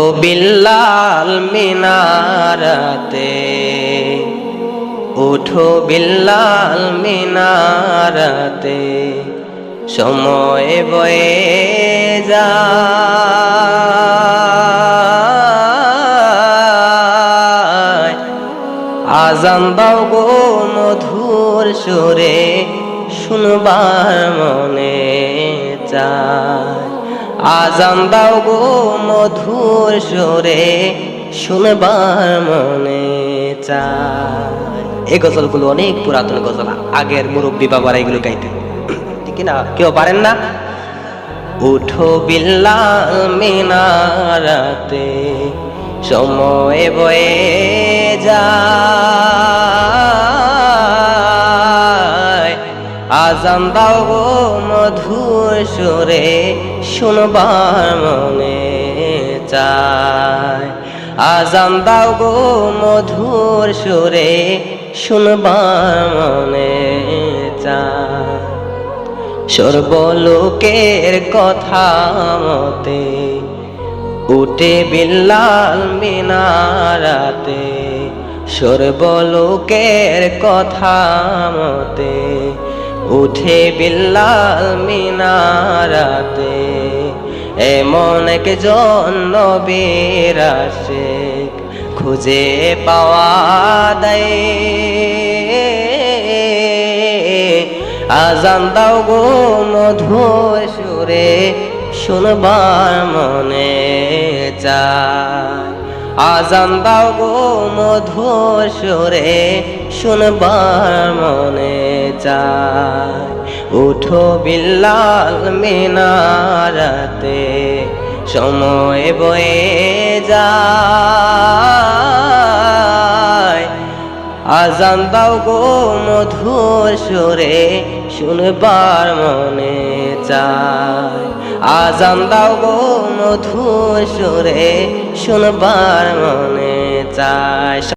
ও বিল্লাল মিনারাতে, উঠো বিল্লাল মিনারাতে, সময় বয়ে যায়। আজান দাও গো মধুর সুরে, শুনবার মনে চায়। আজান দাও গো মধুর সুরে, শুনবার মনে চায়। এই গজলগুলো অনেক পুরাতন গজল, আগের মুরব্বী বাবারা এগুলো গাইতেন, ঠিক না? কেউ পারেন না? উঠো বিল্লাল মিনারাতে, সময় বয়ে যায়। আজান দাও গো মধুর সুরে, শুনবার মনে চায়। আজান দাও গো মধুর সুরে, শুনবার মনে চায়। সর্বলোকের কথা মতে, উঠে বিল্লাল মিনারাতে। সর্বলোকের কথা মতে, উঠে বিল্লাল মিনারাতে। এমন একজন নবীর আশিক খুঁজে পাওয়া দেয়। আজান দাও গো মধুর সুরে, শুনবার মনে চায়। আজান দাও গো মধুর সুরে, শুনবার মনে চায়। উঠো বিল্লাল মিনারাতে, সময় বয়ে যায়। আজান দাও গো মধুর সুরে, শুনবার মনে চায়। আজান দাও গো মধুর সুরে, শুনবার মনে চায়।